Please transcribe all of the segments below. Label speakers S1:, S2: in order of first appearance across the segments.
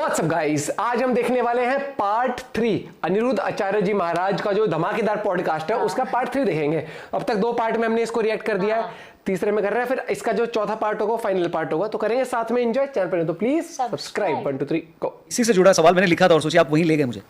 S1: What's up guys, आज हम देखने वाले हैं पार्ट 3 अनिरुद्ध आचार्य जी महाराज का जो धमाकेदार पॉडकास्ट है उसका पार्ट 3 देखेंगे। अब तक 2 पार्ट में हमने इसको रिएक्ट कर दिया है, तीसरे में कर रहे हैं, फिर इसका जो चौथा पार्ट होगा फाइनल पार्ट होगा, तो करेंगे साथ में एंजॉय। चैनल पर तो प्लीज सब्सक्राइब 1 2 3 गो।
S2: इसी से जुड़ा सवाल मैंने लिखा था और सोचिए आप वहीं ले गए मुझे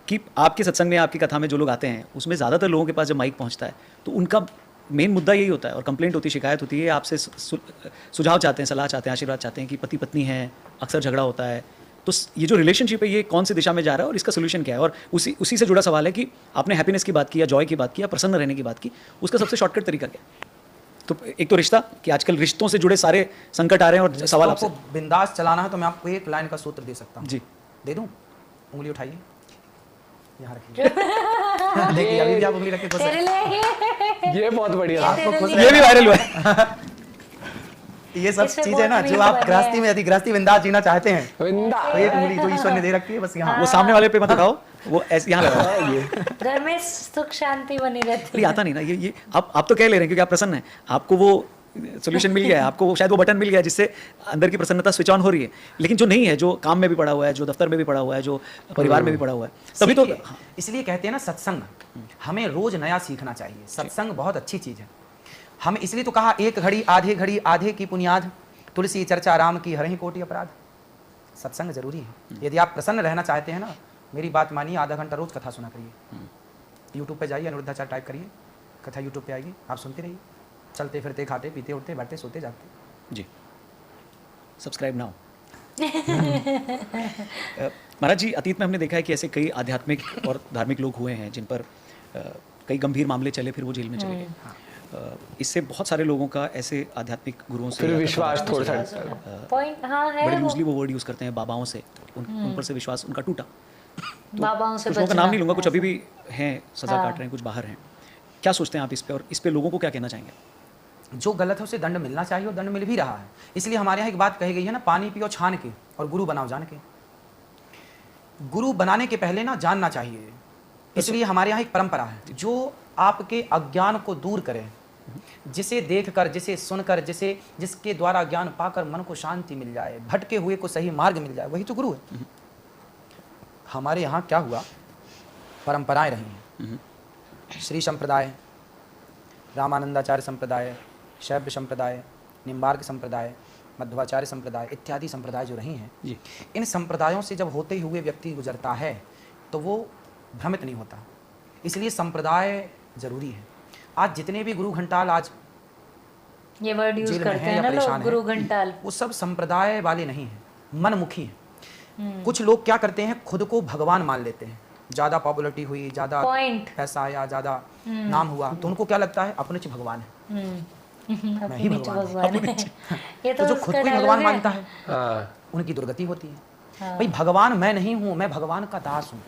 S2: कि आपके सत्संग में, आपकी कथा में जो लोग आते हैं उसमें ज़्यादातर लोगों के पास जब माइक पहुंचता है तो उनका मेन मुद्दा यही होता है और कंप्लेंट होती है, शिकायत होती है, आपसे सुझाव चाहते हैं, सलाह चाहते हैं, आशीर्वाद चाहते हैं कि पति पत्नी है, अक्सर झगड़ा होता है। तो ये जो रिलेशनशिप है ये कौन सी दिशा में जा रहा है और इसका सोल्यूशन क्या है। और उसी से जुड़ा सवाल है कि आपने हैप्पीनेस की बात की या जॉय की बात की या प्रसन्न रहने की बात की, उसका सबसे शॉर्टकट तरीका क्या है। तो एक तो रिश्ता, कि आजकल रिश्तों से जुड़े सारे संकट आ रहे हैं और सवाल आपको
S3: बिंदास चलाना है तो मैं आपको एक लाइन का सूत्र दे सकता हूँ।
S2: जी
S3: दे दूँ? उंगली उठाइए, यहाँ रखिए। देखिए अभी भी आप उंगली रख के खुश हैं।
S1: ये बहुत बढ़िया,
S3: आपको खुश
S2: ये भी वायरल हुआ है।
S3: ये सब चीजें ना जो आप गृहस्थी में, यदि गृहस्थी बिंदास जीना चाहते हैं तो एक उंगली तो ईश्वर ने दे रखी है बस यहाँ।
S2: वो सामने वाले पे मत उठाओ, वो ऐसे यहाँ लगाओ। ये
S4: घर में सुख शांति बनी रहती
S2: ये आता नहीं ना, ये आप तो कह ले रहे हैं क्योंकि आप प्रसन्न हैं, आपको वो सोल्यूशन मिल गया है, आपको वो शायद वो बटन मिल गया है जिससे अंदर की प्रसन्नता स्विच ऑन हो रही है। लेकिन जो नहीं है, जो काम में भी पड़ा हुआ है, जो दफ्तर में भी पड़ा हुआ है, जो परिवार में भी पड़ा हुआ है, तभी तो
S3: इसलिए कहते हैं ना सत्संग हमें रोज नया सीखना चाहिए। सत्संग बहुत अच्छी चीज है। हम इसलिए तो कहा एक घड़ी आधे की पुनियाद, तुलसी चर्चा राम की हरहि कोटि अपराध। सत्संग जरूरी है। यदि आप प्रसन्न रहना चाहते हैं ना, मेरी बात मानिए, आधा घंटा रोज कथा सुना करिए। यूट्यूब पे जाइए, अनिरुद्धाचार्य टाइप करिए, कथा यूट्यूब पे आएगी, आप सुनते रहिए, चलते फिरते, खाते पीते, उठते बैठते, सोते जागते।
S2: जी सब्सक्राइब नाउ। महाराज जी, अतीत में हमने देखा है कि ऐसे कई आध्यात्मिक और धार्मिक लोग हुए हैं जिन पर कई गंभीर मामले चले, फिर वो जेल में चले गए। इससे बहुत सारे लोगों का ऐसे आध्यात्मिक गुरुओं से
S1: फिर विश्वास थोड़ा सा
S4: पॉइंट हाँ है।
S2: बड़े लूजली वो वर्ड यूज करते हैं, बाबाओं से उन पर से विश्वास उनका टूटा। तो
S4: बाबाओं से
S2: कुछ लोगों का नाम नहीं लूंगा, कुछ अभी भी हैं सजा काट रहे हैं, कुछ बाहर हैं। क्या सोचते हैं आप इस पे, और इस पे लोगों को क्या कहना चाहेंगे।
S3: जो गलत है उसे दंड मिलना चाहिए और दंड मिल भी रहा है। इसलिए हमारे यहाँ एक बात कही गई है ना, पानी पियो छान के और गुरु बनाओ जान के। गुरु बनाने के पहले ना जानना चाहिए। इसलिए हमारे यहाँ एक परंपरा है, जो आपके अज्ञान को दूर करे, जिसे देखकर, जिसे सुनकर, जिसके द्वारा ज्ञान पाकर मन को शांति मिल जाए, भटके हुए को सही मार्ग मिल जाए, वही तो गुरु है। हमारे यहाँ क्या हुआ, परंपराएं रही हैं। श्री संप्रदाय, रामानंदाचार्य संप्रदाय, शैव संप्रदाय, निम्बार्क संप्रदाय, मध्वाचार्य संप्रदाय इत्यादि संप्रदाय जो रही हैं, इन संप्रदायों से जब होते हुए व्यक्ति गुजरता है तो वो भ्रमित नहीं होता। इसलिए संप्रदाय जरूरी है। आज जितने भी गुरु घंटाल आज
S4: ये वर्ड यूज करते हैं ना लोग, गुरु घंटाल,
S3: वो सब संप्रदाय वाले नहीं हैं, मनमुखी हैं। कुछ लोग क्या करते हैं, खुद को भगवान मान लेते हैं। ज़्यादा पॉपुलरिटी हुई, ज़्यादा पैसा आया, ज़्यादा नाम हुआ, तो उनको क्या लगता है, अपने भगवान है, मैं ही भगवान है। ये तो जो खुद को ही भगवान मानता है उनकी दुर्गति होती है। भाई भगवान मैं नहीं हूँ, मैं भगवान का दास हूँ।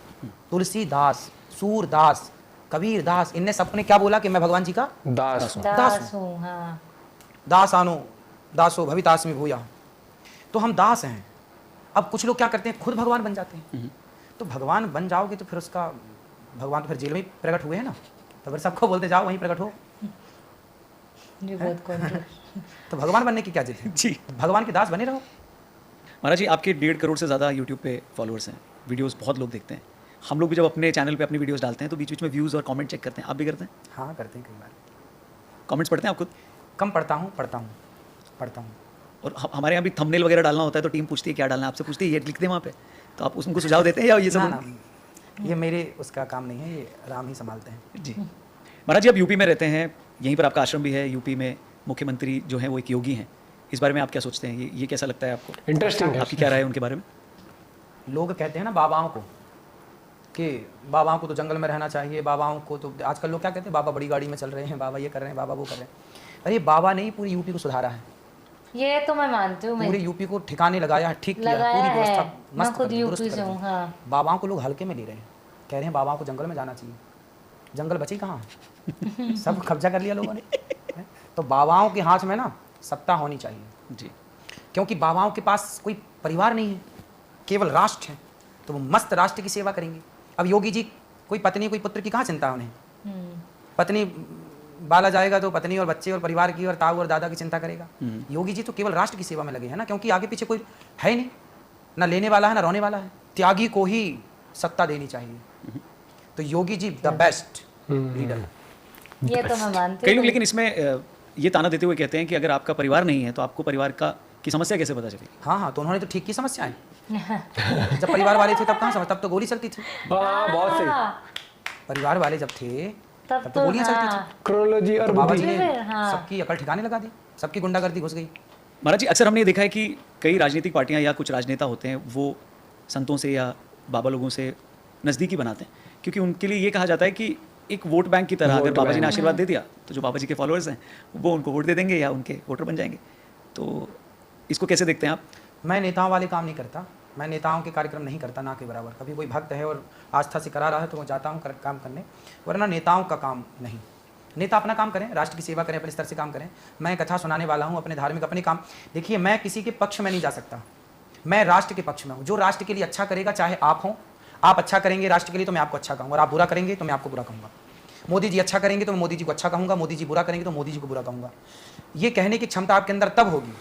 S3: तुलसीदास, सूरदास, कबीर दास, इनने सबने क्या बोला कि मैं भगवान जी का दास हूँ। दास आनो दासो भवितास्मि भूया। तो हम दास हैं। अब कुछ लोग क्या करते हैं, खुद भगवान बन जाते हैं। तो भगवान बन जाओगे तो फिर उसका भगवान तो फिर जेल में ही प्रकट हुए हैं ना, तो फिर सबको बोलते जाओ वहीं प्रकट हो। तो भगवान बनने की क्या जिद है
S2: जी,
S3: भगवान के दास बने रहो।
S2: महाराज जी, आपके 1.5 करोड़ से ज़्यादा यूट्यूब पे फॉलोअर्स हैं, वीडियोस बहुत लोग देखते हैं। हम लोग भी जब अपने चैनल पे अपनी वीडियोस डालते हैं तो बीच बीच में व्यूज़ और कमेंट चेक करते हैं, आप भी करते हैं?
S3: हाँ करते हैं, कई बार
S2: कमेंट्स पढ़ते हैं आप खुद?
S3: कम पढ़ता हूँ।
S2: और हमारे यहाँ भी थंबनेल वगैरह डालना होता है तो टीम पूछती है क्या डालना है, आपसे पूछती है ये लिख दे वहाँ पे, तो आप उनको सुझाव देते हैं या ये सब?
S3: ये मेरे उसका काम नहीं है, ये राम ही संभालते हैं।
S2: जी महाराज जी, आप यूपी में रहते हैं, यहीं पर आपका आश्रम भी है। यूपी में मुख्यमंत्री जो हैं वो एक योगी हैं, इस बारे में आप क्या सोचते हैं, ये कैसा लगता है आपको?
S1: इंटरेस्टिंग है।
S2: आपकी क्या राय है उनके बारे में?
S3: लोग कहते हैं ना बाबाओं को कि बाबाओं को तो जंगल में रहना चाहिए, बाबाओं को तो आजकल लोग क्या कहते हैं, बाबा बड़ी गाड़ी में चल रहे हैं, बाबा ये कर रहे हैं, बाबा वो कर रहे हैं। अरे बाबा नहीं, पूरी यूपी को सुधारा है।
S4: ये तो मैं मानती हूँ,
S3: पूरी यूपी को ठिकाने लगाया है, ठीक किया, पूरी व्यवस्था मस्त कर दी, दुरुस्त कर दी।
S4: हाँ।
S3: बाबाओं को लोग हल्के में ले रहे हैं, कह रहे हैं बाबाओं को जंगल में जाना चाहिए। जंगल बची कहाँ, सब कब्जा कर लिया लोगों ने। तो बाबाओं के हाथ में ना सत्ता होनी चाहिए
S2: जी,
S3: क्योंकि बाबाओं के पास कोई परिवार नहीं है, केवल राष्ट्र है, तो वो मस्त राष्ट्र की सेवा करेंगे। अब योगी जी कोई पत्नी कोई पुत्र की कहाँ चिंता उन्हें, पत्नी बाला जाएगा तो पत्नी और बच्चे और परिवार की और ताऊ और दादा की चिंता करेगा। योगी जी तो केवल राष्ट्र की सेवा में लगे हैं ना, क्योंकि आगे पीछे कोई है नहीं। ना लेने वाला है ना रोने वाला है। त्यागी को ही सत्ता देनी चाहिए। तो Yogi ji the best leader.
S4: ये तो मैं मानती
S2: कई लोग
S4: हूँ।
S2: लेकिन इसमें ये ताना देते हुए कहते हैं कि अगर आपका परिवार नहीं है तो आपको परिवार की समस्या कैसे पता चलेगी?
S3: हाँ हाँ, तो उन्होंने तो ठीक की समस्याएं। जब परिवार वाले थे तब कहाँ समझ, तब तो गोली चलती थी।
S1: हाँ बहुत सही।
S3: परिवार वाले जब थे
S4: तब
S3: तब
S4: तो
S3: तो गोलियां चलती
S4: हाँ।
S3: थी।
S1: क्रोनोलॉजी और
S3: तो बाबा
S1: बुद्धि।
S3: जी ने
S4: हाँ।
S3: सबकी अकल ठिकाने लगा दी, सबकी गुंडागर्दी घुस गई।
S2: महाराज जी, अक्सर हमने ये देखा है कि कई राजनीतिक पार्टियां या कुछ राजनेता होते हैं वो संतों से या बाबा लोगों से नज़दीकी बनाते हैं, क्योंकि उनके लिए ये कहा जाता है कि एक वोट बैंक की तरह अगर बाबा जी ने आशीर्वाद दे दिया तो जो बाबा जी के फॉलोअर्स हैं वो उनको वोट दे देंगे या उनके वोटर बन जाएंगे। तो इसको कैसे देखते हैं आप?
S3: मैं नेताओं वाले काम नहीं करता, मैं नेताओं के कार्यक्रम नहीं करता, ना के बराबर। कभी कोई भक्त है और आस्था से करा रहा है तो मैं जाता हूँ काम करने, वरना नेताओं का काम नहीं। नेता अपना काम करें, राष्ट्र की सेवा करें, अपने स्तर से काम करें। मैं कथा सुनाने वाला हूँ, अपने धार्मिक अपने काम। देखिए, मैं किसी के पक्ष में नहीं जा सकता, मैं राष्ट्र के पक्ष में हूँ। जो राष्ट्र के लिए अच्छा करेगा, चाहे आप हों, आप अच्छा करेंगे राष्ट्र के लिए तो मैं आपको अच्छा कहूँगा, और आप बुरा करेंगे तो मैं आपको बुरा कहूँगा। मोदी जी अच्छा करेंगे तो मैं मोदी जी को अच्छा कहूँगा, मोदी जी बुरा करेंगे तो मोदी जी को बुरा कहूँगा। ये कहने की क्षमता आपके अंदर तब होगी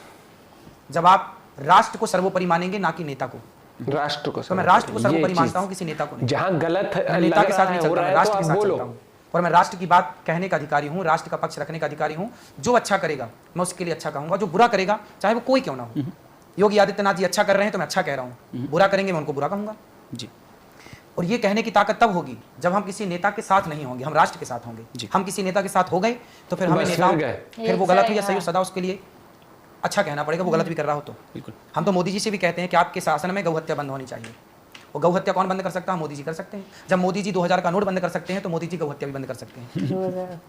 S3: जब आप राष्ट्र को सर्वोपरि मानेंगे, ना कि नेता को।
S1: राष्ट्र को
S3: तो मैं राष्ट्र को सर्वोपरि मानता हूँ, किसी नेता को नहीं।
S1: जहाँ गलत
S3: मैं नेता के साथ नहीं चलता, मैं राष्ट्र के साथ
S1: बोलो।
S3: चलता हूँ, और मैं राष्ट्र की बात कहने का अधिकारी हूँ, राष्ट्र का पक्ष रखने का अधिकारी हूँ। जो अच्छा करेगा मैं उसके लिए अच्छा कहूँगा, जो बुरा करेगा चाहे वो कोई क्यों ना हो। योगी आदित्यनाथ जी अच्छा कर रहे हैं तो मैं अच्छा कह रहा हूँ, बुरा करेंगे मैं उनको बुरा कहूँगा
S2: जी।
S3: और ये कहने की ताकत तब होगी जब हम किसी नेता के साथ नहीं होंगे, हम राष्ट्र के साथ होंगे। हम किसी नेता के साथ हो गए तो फिर हमें
S1: बस
S3: नेताओं,
S1: फिर गए।
S3: फिर वो गलत हो या सही हो, सदा उसके लिए अच्छा कहना पड़ेगा, वो गलत भी कर रहा हो तो।
S2: बिल्कुल।
S3: हम तो मोदी जी से भी कहते हैं कि आपके शासन में गौ हत्या बंद होनी चाहिए। और गौ हत्या कौन बंद कर सकता है? मोदी जी कर सकते हैं। जब मोदी जी 2000 का नोट बंद कर सकते हैं तो मोदी जी गौ हत्या भी बंद कर सकते हैं।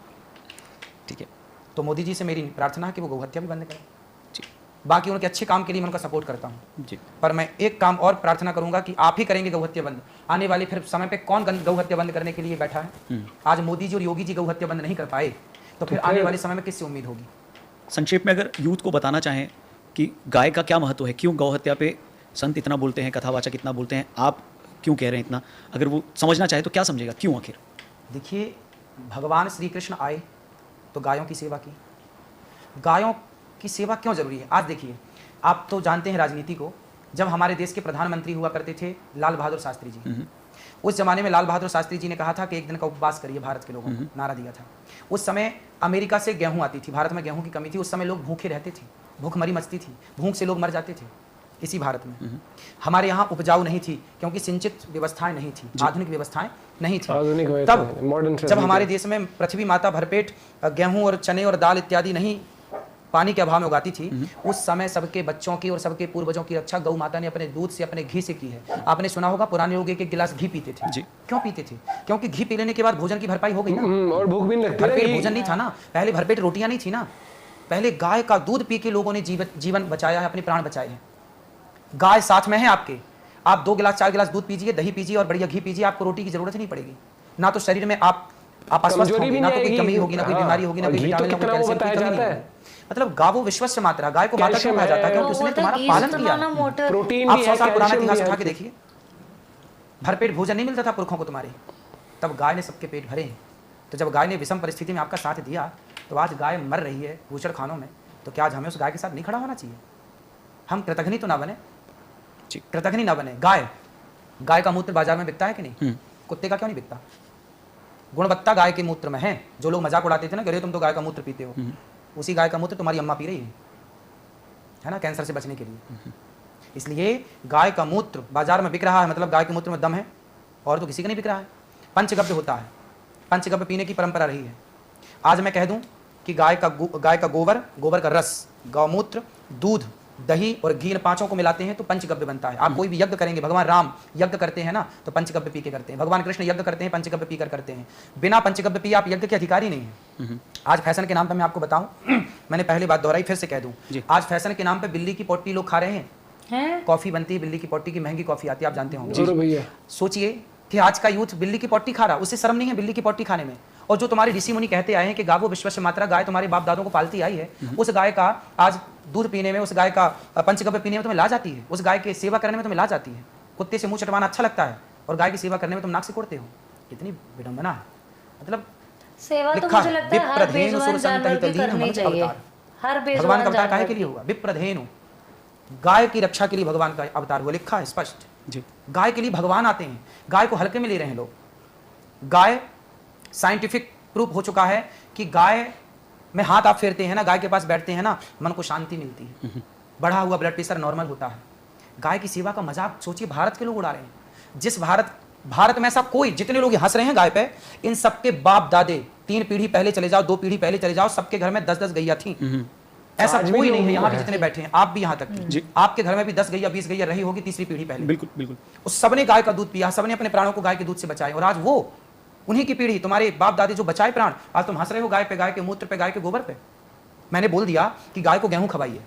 S2: ठीक है
S3: तो मोदी जी से मेरी प्रार्थना है कि वो गौ हत्या भी बंद करें।
S2: जी
S3: बाकी उनके अच्छे काम के लिए मैं उनका सपोर्ट करता हूँ,
S2: जी।
S3: पर मैं एक काम और प्रार्थना करूंगा कि आप ही करेंगे गौ हत्या बंद। आने वाले फिर समय पे कौन गौ हत्या बंद करने के लिए बैठा है? आज मोदी जी और योगी जी गौ हत्या बंद नहीं कर पाए तो फिर आने वाले समय में किससे उम्मीद होगी?
S2: संक्षेप में अगर यूथ को बताना चाहें कि गाय का क्या महत्व है, क्यों गौ हत्या पे संत इतना बोलते हैं, कथावाचक इतना बोलते हैं, आप क्यों कह रहे हैं इतना, अगर वो समझना चाहे तो क्या समझेगा, क्यों आखिर?
S3: देखिए, भगवान श्री कृष्ण आए तो गायों की सेवा की। गायों की सेवा क्यों जरूरी है? आज देखिए, आप तो जानते हैं राजनीति को। जब हमारे देश के प्रधानमंत्री हुआ करते थे लाल बहादुर शास्त्री जी, उस जमाने में लाल बहादुर शास्त्री जी ने कहा था कि एक दिन का उपवास करिए भारत के लोगों को, नारा दिया था। उस समय अमेरिका से गेहूं आती थी, भारत में गेहूं की कमी थी, उस समय लोग भूखे रहते थे, भूखमरी मचती थी, भूख से लोग मर जाते थे इसी भारत में। हमारे यहाँ उपजाऊ नहीं थी क्योंकि सिंचित व्यवस्थाएं नहीं थी, आधुनिक व्यवस्थाएं नहीं थी। तब जब हमारे देश में पृथ्वी माता भरपेट गेहूं और चने और दाल इत्यादि नहीं पानी के अभाव में उगाती थी, उस समय सबके बच्चों की और सबके पूर्वजों की रक्षा गौ माता ने अपने दूध से, अपने घी से की है। आपने सुना होगा पुराने लोग एक गिलास घी पीते थे।
S2: जी।
S3: क्यों पीते थे? क्योंकि घी पी लेने के बाद भोजन की भरपाई हो गई ना,
S1: और भूख भी नहीं लगती।
S3: भरपेट भोजन नहीं था ना, पहले भरपेट रोटियां नहीं थी ना। पहले गाय का दूध पी के लोगों ने जीवन बचाया है, अपने प्राण बचाए हैं। गाय साथ में है आपके, आप 2 गिलास 4 गिलास दूध पीजिए, दही पीजिए और बढ़िया घी पीजिए, आपको रोटी की जरूरत ही नहीं पड़ेगी। ना तो शरीर में आप अस्वस्थ होंगे, ना तो कोई कमी होगी, ना कोई बीमारी होगी, ना कोई विटामिन, ना कोई कैल्शियम की कमी होगी। मतलब गावो विश्वस्य मात्रा, गाय को माता क्यों कहा जाता है? क्योंकि उसने तुम्हारा पालन किया।
S1: प्रोटीन
S3: आप
S1: भी
S3: 100
S1: है,
S3: साल पुराना
S1: कैल्शियम
S3: इतिहास
S1: भी
S3: उठा
S1: है।
S3: के देखिए, भरपेट भोजन नहीं मिलता था पुरखों को तुम्हारे, तब गाय ने सबके पेट भरे हैं। तो जब गाय ने विषम परिस्थिति में आपका साथ दिया, तो आज गाय मर रही है बूचड़ खानों में, तो क्या आज हमें उस गाय के साथ नहीं खड़ा होना चाहिए? हम कृतघ्नि तो ना बने, कृतघ्नि ना बने। गाय का मूत्र बाजार में बिकता है कि नहीं? कुत्ते का क्यों नहीं बिकता? गुणवत्ता गाय के मूत्र में है। जो लोग मजाक उड़ाते थे ना, कह रहे तुम तो गाय का मूत्र पीते हो, उसी गाय का मूत्र तुम्हारी अम्मा पी रही है ना, कैंसर से बचने के लिए। इसलिए गाय का मूत्र बाजार में बिक रहा है, मतलब गाय के मूत्र में दम है, और तो किसी का नहीं बिक रहा है। पंचगव्य होता है, पंचगव्य पीने की परंपरा रही है। आज मैं कह दूं कि गाय का गोबर का रस, गौमूत्र, दूध, दही और घी, इन पांचों को मिलाते हैं तो पंचगव्य बनता है। आप कोई भी यज्ञ करेंगे, भगवान राम यज्ञ करते हैं ना, तो पंचगव्य पी के करते हैं। भगवान कृष्ण यज्ञ करते हैं, पंचगव्य पीकर करते हैं। बिना पंचगव्य पिए आप यज्ञ के अधिकारी नहीं है। आज फैशन के नाम पर मैं आपको बताऊं, मैंने पहले बात दोहराई, फिर से कह दूं, आज फैशन के नाम पे बिल्ली की पोटी लोग खा रहे हैं। कॉफी बनती है बिल्ली की पोटी की, महंगी कॉफी आती है, आप जानते होंगे। सोचिए कि आज का यूथ बिल्ली की पोटी खा रहा, उससे शर्म नहीं है बिल्ली की पोटी खाने में? और जो तुम्हारे ऋषि मुनि कहते आए हैं कि गावो विश्वस्य मात्रा, गाय तुम्हारे बाप दादों को पालती आई है, उस गाय का आज दूध पीने में, उस गाय का पंचगव्य पीने में तुम्हें ला जाती है, उस गाय की सेवा करने में तुम्हें ला जाती है। कुत्ते से मुंह चटवाना अच्छा लगता है और गाय की सेवा करने में तुम नाक से कोड़ते हो। कितनी विडंबना है। मतलब
S4: सेवा तो मुझे लगता है हर बेजुबान जानवर की करनी चाहिए। हर
S3: भगवान
S4: बेजुबान
S3: का अवतार काहे
S4: जानवर
S3: के लिए हुआ? विप्रधेनु, गाय की रक्षा के लिए भगवान का अवतार हुआ, लिखा है स्पष्ट।
S2: जी
S3: गाय के लिए भगवान आते हैं, गाय को हल्के में ले रहे हैं लोग। गाय साइंटिफिक प्रूफ हो चुका है कि गाय में हाथ आप फेरते हैं ना, गाय के पास बैठते हैं ना, मन को शांति मिलती है, बढ़ा हुआ ब्लड प्रेशर नॉर्मल होता है। गाय की सेवा का मजाक सोचिए भारत के लोग उड़ा रहे हैं। जिस भारत में ऐसा कोई, जितने लोग हंस रहे हैं गाय पे, इन सबके बाप दादे 3 पीढ़ी पहले चले जाओ, 2 पीढ़ी पहले चले जाओ, सबके घर में 10-10 गैया थी। ऐसा कोई नहीं है यहाँ पे जितने बैठे हैं, आप भी यहाँ तक, आपके घर में भी 10 गैया 20 गैया रही होगी तीसरी पीढ़ी पहले।
S2: बिल्कुल बिल्कुल।
S3: उस सबने गाय का दूध पिया, सबने अपने प्राणों को गाय के दूध से बचाए, और आज वो उन्हीं की पीढ़ी, तुम्हारे बाप दादी जो बचाए प्राण, आज तुम हंस रहे हो गाय पे, गाय के मूत्र पे, गाय के गोबर पे। मैंने बोल दिया कि गाय को गेहूं खवाइए,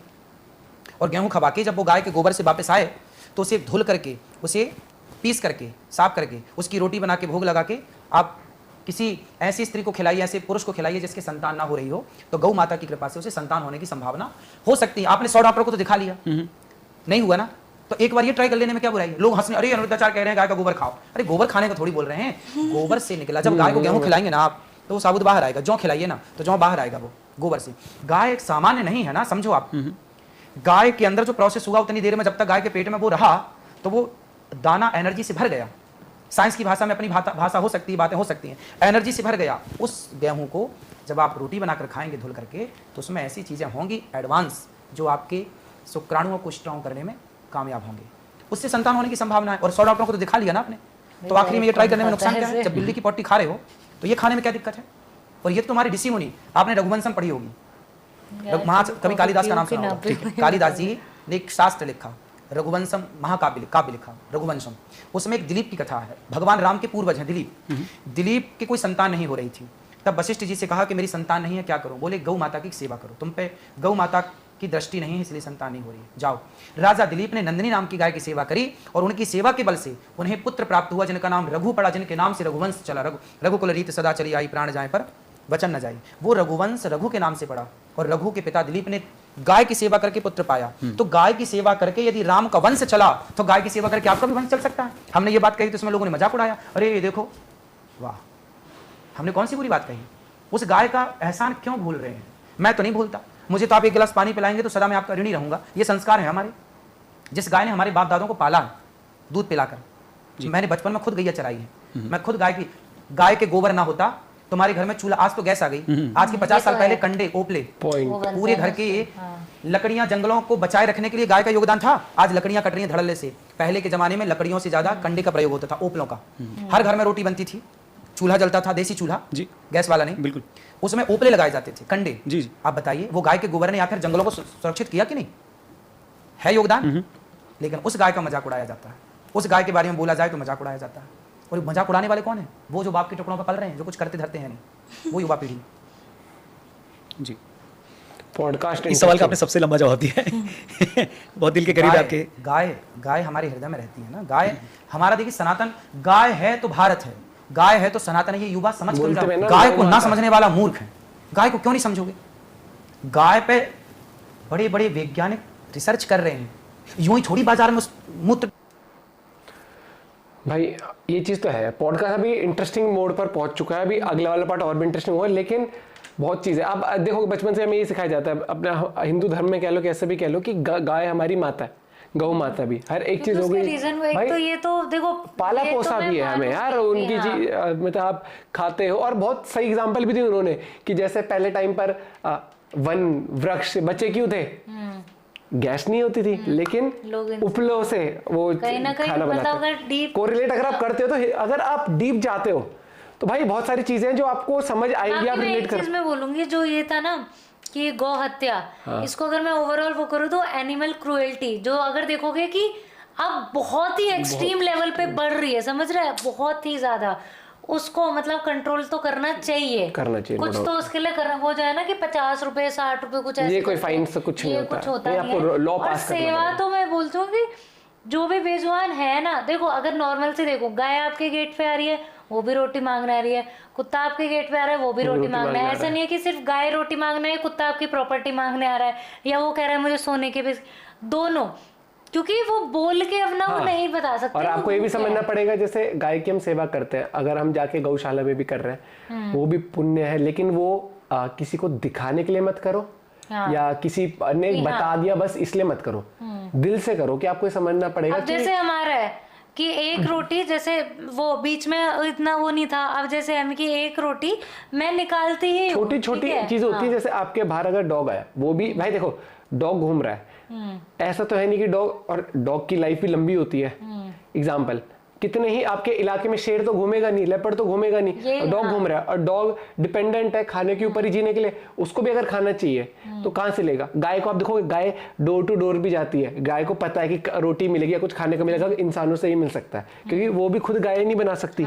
S3: और गेहूं खवा के जब वो गाय के गोबर से वापस आए तो उसे धुल करके, उसे पीस करके, साफ करके, उसकी रोटी बना के भोग लगा के आप किसी ऐसी स्त्री को खिलाइए, ऐसे पुरुष को खिलाइए जिसके संतान ना हो रही हो, तो गौ माता की कृपा से उसे संतान होने की संभावना हो सकती है। आपने 100 डॉक्टर को तो दिखा लिया, नहीं हुआ ना, तो एक बार ये ट्राई कर लेने में क्या बुराई है। लोग हंसने, अरे अनिरुद्धाचार्य कह रहे हैं गाय का गोबर खाओ। अरे गोबर खाने का थोड़ी बोल रहे हैं, गोबर से निकला। जब गाय को गेहूं खिलाएंगे ना आप, तो वो साबुत बाहर आएगा। जौ खिलाइए ना, तो जौ बाहर आएगा वो गोबर से। गाय एक सामान्य नहीं है ना, समझो आप। गाय के अंदर जो प्रोसेस हुआ उतनी देर में, जब तक गाय के पेट में वो रहा, तो वो दाना एनर्जी से भर गया। साइंस की भाषा में अपनी भाषा हो सकती है, बातें हो सकती हैं, एनर्जी से भर गया। उस गेहूं को जब आप रोटी बनाकर खाएंगे धुल करके, तो उसमें ऐसी चीजें होंगी एडवांस जो आपके शुक्राणुओं को स्ट्रॉन्ग करने में कामयाब होंगे, उससे संतान होने की संभावना है। और 100 डॉक्टरों को तो दिखा लिया ना आपने, तो आखिरी में ये ट्राई करने में नुकसान क्या है? जब बिल्ली की पट्टी खा रहे हो तो ये खाने में क्या दिक्कत है? और ये तो तुम्हारी ऋषि मुनि, आपने रघुवंशम पढ़ी होगी, कवि कालिदास का नाम सुना होगा। कालिदास जी ने एक शास्त्र लिखा, रघुवंशम महाकाव्य काव्य लिखा रघुवंशम। उसमें एक दिलीप की कथा है, भगवान राम के पूर्वज हैं दिलीप। दिलीप की कोई संतान नहीं हो रही थी, तब वशिष्ठ जी से कहा कि मेरी संतान नहीं है, क्या करूं? बोले गौ माता की सेवा करो, तुम पे गौ माता की दृष्टि नहीं है इसलिए संतान नहीं हो रही है, जाओ। राजा दिलीप ने नंदिनी नाम की गाय की सेवा करी, और उनकी सेवा के बल से उन्हें पुत्र प्राप्त हुआ, जिनका नाम रघु पड़ा, जिनके नाम से रघुवंश चला। रघुकुल रीत सदा चली आई, प्राण जाए पर वचन न जाए। वो रघुवंश रघु के नाम से पड़ा, और रघु के पिता दिलीप ने गाय की सेवा करके पुत्र पाया। तो गाय की सेवा करके यदि राम का वंश चला, तो गाय की सेवा करके आपका भी वंश चल सकता है। हमने ये बात कही तो इसमें लोगों ने मजाक उड़ाया, अरे देखो, वाह, हमने कौन सी बुरी बात कही? उस गाय का एहसान क्यों भूल रहे हैं? मैं तो नहीं भूलता, मुझे तो आप एक गिलास पानी पिलाएंगे तो सदा मैं आपका ऋणी रहूंगा। ये संस्कार है हमारे। जिस गाय ने हमारे बाप दादों को पाला दूध पिलाकर, मैंने बचपन में खुद गैया चराई है, मैं खुद गाय के गोबर ना होता तुम्हारे घर में चूल्हा, आज तो गैस आ गई, आज के 50 साल पहले कंडे ओपले पूरे घर के लकड़ियां, जंगलों को बचाए रखने के लिए गाय का योगदान था। आज लकड़ियां कट रही हैं धड़ल्ले से। पहले के जमाने में लकड़ियों से ज्यादा कंडे का प्रयोग होता था, ओपलों का। हर घर में रोटी बनती थी, चूल्हा जलता था, देसी चूल्हा, गैस वाला नहीं, बिल्कुल। उसमें ओपले लगाए जाते थे, कंडे। जी। आप बताइए, वो गाय के गोबर ने आखिर जंगलों को सुरक्षित किया कि नहीं? है योगदान। लेकिन उस गाय का मजाक उड़ाया जाता है, उस गाय के बारे में बोला जाए तो मजाक उड़ाया जाता है। और मजाक उड़ाने वाले कौन है? वो जो बाप के टुकड़ों पर पल रहे हैं, जो कुछ करते धरते हैं नहीं, वो युवा पीढ़ी। जी,
S2: पॉडकास्ट इस सवाल का आपने सबसे लंबा जवाब दिया है। बहुत दिल के करीब आपके।
S3: गाय हमारे हृदय में रहती है ना। गाय हमारा, देखिए, सनातन गाय है तो भारत है, गाय है तो सनातन है। ये युवा समझ कर, गाय को ना समझने वाला मूर्ख है। गाय को क्यों नहीं समझोगे? गाय पे बड़े बड़े वैज्ञानिक रिसर्च कर रहे हैं, यूं ही थोड़ी बाजार में मूत्र।
S1: भाई ये चीज़ तो है, पॉडकास्ट अभी इंटरेस्टिंग मोड पर पहुंच चुका है। अभी अगला वाला पार्ट और भी इंटरेस्टिंग होगा, लेकिन बहुत चीज़ें अब देखो, बचपन से हमें ये सिखाया जाता है, अपना हिंदू धर्म में कह लो, कैसे भी कह लो, कि गाय हमारी माता है, गौ माता भी, हर एक चीज़ हो गई
S4: भाई। तो ये तो देखो
S1: पाला पोसा भी है हमें यार, उनकी चीज मतलब आप खाते हो। और बहुत सही एग्जाम्पल भी दी उन्होंने, कि जैसे पहले टाइम पर वन वृक्ष बचे क्यों थे? गैस नहीं होती थी, लेकिन उपलों से वो खाना बनाते। कोरिलेट अगर आप करते हो, तो अगर आप डीप जाते हो तो भाई बहुत सारी चीजें जो आपको समझ आएंगी, आप रिलेट कर।
S4: मैं बोलूंगी जो ये था ना कि गौ हत्या, इसको अगर मैं ओवरऑल वो करूँ तो एनिमल क्रूएल्टी, जो अगर देखोगे कि अब बहुत ही एक्सट्रीम लेवल पे बढ़ रही है, समझ रहे हैं, बहुत ही ज्यादा। उसको मतलब कंट्रोल तो करना चाहिए कुछ तो उसके लिए करना हो जाए ना, कि 50 रुपए 60 रुपए कुछ ऐसे,
S1: ये कोई फाइन से कुछ नहीं होता है, आपको लॉ पास करना है।
S4: सेवा तो मैं बोलती हूँ कि जो भी बेजुबान है ना, देखो अगर नॉर्मल से देखो, गाय आपके गेट पे आ रही है, वो भी रोटी मांगने आ रही है, कुत्ता आपके गेट पे आ रहा है, वो भी रोटी मांगने है। ऐसा नहीं है कि सिर्फ गाय रोटी मांगने है, कुत्ता आपकी प्रॉपर्टी मांगने आ रहा है, या वो कह रहा है मुझे सोने के भी, दोनों, क्योंकि वो बोल के अपना वो नहीं बता सकते।
S1: और आपको ये भी समझना पड़ेगा, जैसे गाय की हम सेवा करते हैं, अगर हम जाके गौशाला में भी कर रहे हैं, वो भी पुण्य है, लेकिन वो किसी को दिखाने के लिए मत करो,
S4: हाँ।
S1: या किसी ने बता दिया बस इसलिए मत करो, दिल से करो कि आपको ये समझना पड़ेगा
S4: अब जैसे हमारा है कि एक रोटी, जैसे वो बीच में इतना वो नहीं था, अब जैसे हम की एक रोटी मैं निकालती ही हूँ,
S1: छोटी छोटी
S4: ठीक है?
S1: चीज होती है।
S4: हाँ।
S1: जैसे आपके बाहर अगर डॉग आया, वो भी भाई देखो डॉग घूम रहा है, ऐसा तो है नहीं कि डॉग की लाइफ भी लंबी होती है। एग्जाम्पल, कितने ही आपके इलाके में शेर तो घूमेगा नहीं, लेपर्ड तो घूमेगा नहीं, डॉग घूम रहा है, और डॉग डिपेंडेंट है खाने के ऊपर ही जीने के लिए, उसको भी अगर खाना चाहिए तो कहाँ से लेगा? गाय को आप देखोगे, गाय डोर टू डोर भी जाती है, गाय को पता है कि रोटी मिलेगी या कुछ खाने को मिलेगा, इंसानों से ही मिल सकता है, क्योंकि वो भी खुद गाय नहीं बना सकती।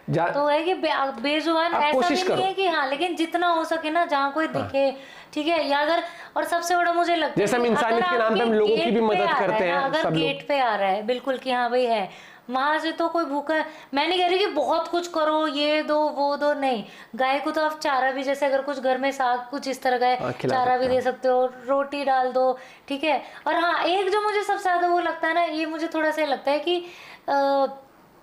S4: तो है कि बेजुबान
S1: आप
S4: ऐसा
S1: कोशिश
S4: भी नहीं
S1: करो।
S4: है कि हाँ, लेकिन जितना हो सके ना, जहाँ कोई दिखे, ठीक है, या अगर, और सबसे बड़ा मुझे लगता है
S1: जैसे हम
S4: कि
S1: इंसानियत
S4: अगर
S1: के नाम पे हम
S4: आपके
S1: लोगों की भी
S4: गेट पे
S1: मदद
S4: आ रहा है
S1: करते
S4: ना,
S1: हैं,
S4: अगर
S1: सब लोग।
S4: गेट पे आ रहा है बिल्कुल कि हाँ भाई है, वहां से तो कोई भूखा है, मैं नहीं कह रही कि बहुत कुछ करो, ये दो वो दो, नहीं, गाय को तो आप चारा भी, जैसे अगर कुछ घर में साग कुछ इस तरह का है,
S1: खिला
S4: चारा भी
S1: सकते
S4: दे सकते हो, रोटी डाल दो, ठीक है। और हाँ, एक जो मुझे सबसे ज्यादा वो लगता है ना, ये मुझे थोड़ा सा लगता है कि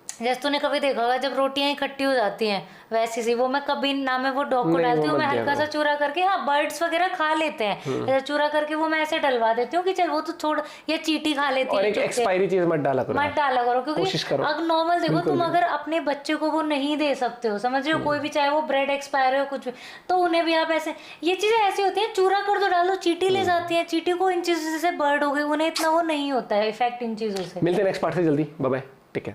S4: जैसे तूने कभी देखा होगा जब रोटियां इकट्ठी हो जाती हैं वैसी सी, वो मैं कभी ना मैं वो डॉग को
S1: नहीं,
S4: डालती
S1: वो
S4: हूँ, मैं
S1: मत
S4: हल्का सा
S1: दिया
S4: चूरा करके, हाँ बर्ड्स वगैरह खा लेते हैं, ऐसा चूरा करके वो मैं ऐसे डलवा देती हूँ कि चल वो तो थोड़ा, ये चींटी खा लेती
S1: और
S4: है
S1: एक
S4: चुप से।
S1: एक्सपायरी चीज मत डाला करो,
S4: मत डाला करो, क्योंकि
S1: कोशिश करो।
S4: अगर नॉर्मल देखो
S1: बिल्कुल
S4: तुम,
S1: नहीं।
S4: अगर अपने बच्चे को वो नहीं दे सकते हो, समझ रहे हो, कोई भी, चाहे वो ब्रेड एक्सपायर हो कुछ भी, तो उन्हें भी आप ऐसे, ये चीजें ऐसी होती हैं, चूरा कर दो, डाल दो, चींटी ले जाती है, चींटी को इन चीजों से बर्ड हो गई, उन्हें इतना वो नहीं होता है इफेक्ट इन चीजों से।
S1: मिलते हैं नेक्स्ट पार्ट से जल्दी, बाय बाय, टेक केयर।